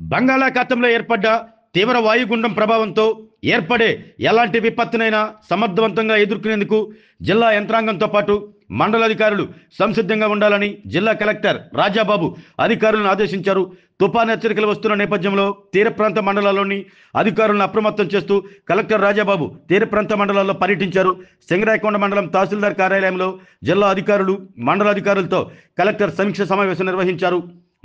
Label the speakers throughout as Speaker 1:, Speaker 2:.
Speaker 1: బంగాళాఖాతంలో ఏర్పడ్డ తీవ్ర వాయుగుండం ప్రభావంతో ఏర్పడే ఎలాంటి విపత్తునైనా సమర్థవంతంగా ఎదుర్కొనేందుకు జిల్లా యంత్రాంగంతో పాటు మండలాధికారులు సంసిద్ధంగా ఉండాలని జిల్లా కలెక్టర్ రాజాబాబు అధికారులను ఆదేశించారు. తుఫాను హెచ్చరికలు వస్తున్న నేపథ్యంలో తీర ప్రాంత మండలాల్లోని అధికారులను అప్రమత్తం చేస్తూ కలెక్టర్ రాజాబాబు తీర ప్రాంత మండలాల్లో పర్యటించారు. సింగరాయకొండ మండలం తహసీల్దార్ కార్యాలయంలో జిల్లా అధికారులు మండలాధికారులతో కలెక్టర్ సమీక్ష సమావేశం నిర్వహించారు.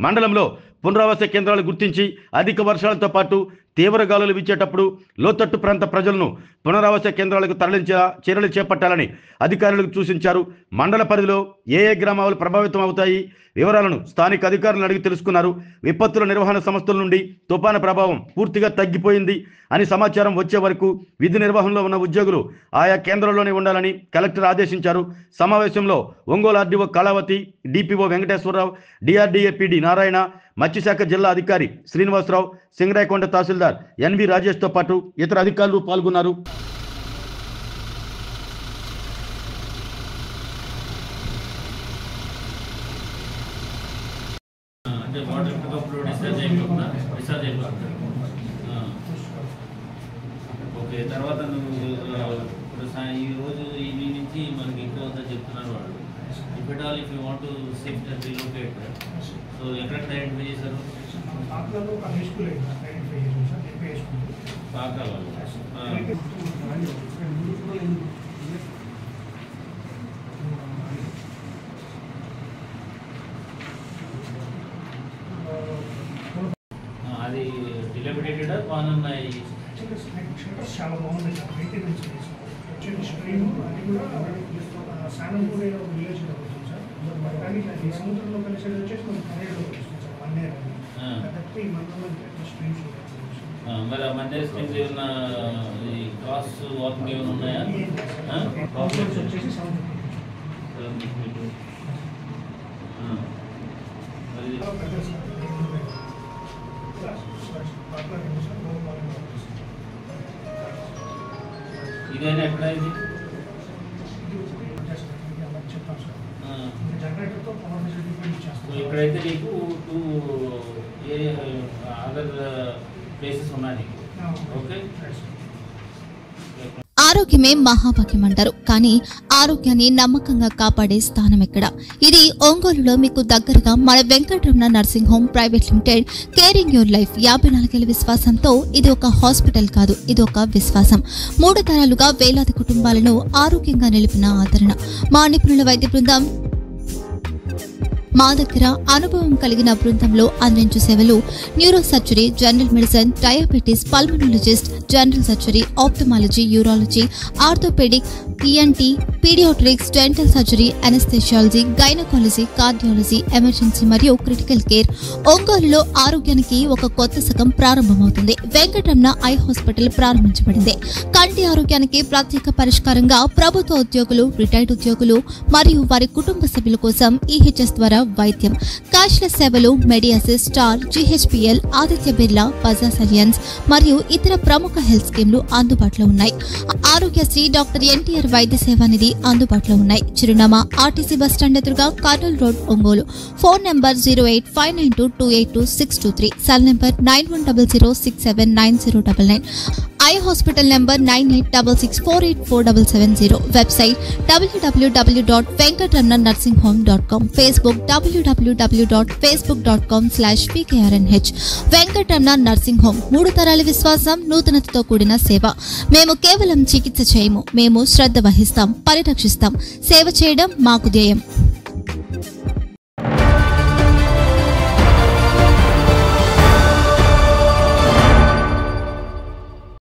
Speaker 1: మండలంలో పునరావాస కేంద్రాలు గుర్తించి అధిక వర్షాలతో పాటు తీవ్ర గాలులు వీచేటప్పుడు లోతట్టు ప్రాంత ప్రజలను పునరావాస కేంద్రాలకు తరలించే చర్యలు చేపట్టాలని అధికారులకు సూచించారు. మండల పరిధిలో ఏ గ్రామాలు ప్రభావితం అవుతాయి వివరాలను స్థానిక అధికారులను అడిగి తెలుసుకున్నారు. విపత్తుల నిర్వహణ సంస్థల నుండి తుఫాను ప్రభావం పూర్తిగా తగ్గిపోయింది అని సమాచారం వచ్చే వరకు విధి నిర్వహణలో ఉన్న ఉద్యోగులు ఆయా కేంద్రాల్లోనే ఉండాలని కలెక్టర్ ఆదేశించారు. సమావేశంలో Ongole RDO Kalavathi, DPO Venkateswararao, DRDA PD Narayana, మత్స్యశాఖ జిల్లా అధికారి శ్రీనివాసరావు, సింగరాయకొండ తహసీల్దార్ ఎన్వి రాజేష్తో పాటు ఇతర అధికారులు పాల్గొన్నారు.
Speaker 2: ఓకే, తర్వాత ఇప్పుడు ఈరోజు ఈవినింగ్ నుంచి మనకి ఎక్కువ అవుతుందని చెప్తున్నారు వాళ్ళు. If at all if you want to shift and relocate, so ఎక్కడ ఐడెంటిఫై చేశారు? పాకాల అది డిలమిటేటెడ్ బాగున్నాయి.
Speaker 3: చాలా బాగుంది సార్. మెయింటెనెన్స్ స్ట్రీమ్ అది కూడా సానంపూర్ విలేజ్ అవుతుంది సార్. కానీ అది సముద్రంలో కలిసేది వచ్చేసి మనకి కనేరులో వస్తుంది సార్. మన్నేరు కాబట్టి ఈ మండలంలో స్ట్రీమ్స్
Speaker 2: మరి ఆ మన్నేరు స్ట్రీమ్స్ ఏమన్నా క్రాస్ వాకింగ్ ఏమైనా ఉన్నాయా?
Speaker 3: వచ్చేసి 7
Speaker 2: ఇదైనా ఎక్కడ ఇది ఇక్కడైతే నీకు 2 అదర్ ప్లేసెస్ ఉన్నాయి నీకు. ఓకే,
Speaker 4: ఆరోగ్యమే మహాభాగ్యం అంటారు. కానీ ఆరోగ్యాన్ని నమ్మకంగా కాపాడే స్థానం ఎక్కడ? ఇది ఒంగోలులో మీకు దగ్గరగా మన Venkataramana nursing home private limited. Caring your life 54 ఏళ్ల విశ్వాసంతో ఇది ఒక హాస్పిటల్ కాదు, ఇది ఒక విశ్వాసం. 3 తరాలుగా వేలాది కుటుంబాలను ఆరోగ్యంగా నిలిపిన ఆదరణ. మా నిపుణుల వైద్య బృందం మా దగ్గర అనుభవం కలిగిన బృందంలో అందించే సేవలు neuro surgery, general medicine, diabetes, pulmonologist, general surgery, ophthalmology, urology, orthopaedic, ENT, paediatrics, dental surgery, anaesthesiology, gynaecology, cardiology, emergency మరియు క్రిటికల్ కేర్. ఒంగోలులో ఆరోగ్యానికి ఒక కొత్త శకం ప్రారంభమవుతుంది. వెంకటరమణ ఐ హాస్పిటల్ ప్రారంభించబడింది. కంటి ఆరోగ్యానికి ప్రత్యేక పరిష్కారంగా ప్రభుత్వ ఉద్యోగులు, రిటైర్డ్ ఉద్యోగులు మరియు వారి కుటుంబ సభ్యుల కోసం ఈహెచ్ఎస్ ద్వారా వైద్యం, క్యాష్లెస్ సేవలు, మెడియాసిస్, స్టార్, జీహెచ్పీఎల్, ఆదిత్య బిర్లా, బజాజ్ అలియన్స్ మరియు ఇతర ప్రముఖ హెల్త్ స్కీమ్లు అందుబాటులో ఉన్నాయి. ఆరోగ్యశ్రీ, డాక్టర్ ఎన్టీఆర్ వైద్య సేవా నిధి అందుబాటులో ఉన్నాయి. చిరునామా ఆర్టీసీ బస్టాండ్ ఎదురుగా, Kurnool road, Ongole. Phone number 08592282623, cell number 9100679099, eye hospital number 9866484770, website www.venkatramanarsinghome.com, Facebook www.facebook.com/pkrnh. Venkataramana nursing home 3 తరాల విశ్వాసం, నూతనతతో కూడిన సేవ. మేము కేవలం చికిత్స చేయము, మేము శ్రద్ధ వహిస్తాం, పరిరక్షిస్తాం. సేవ చేయడం మాకు ధ్యేయం.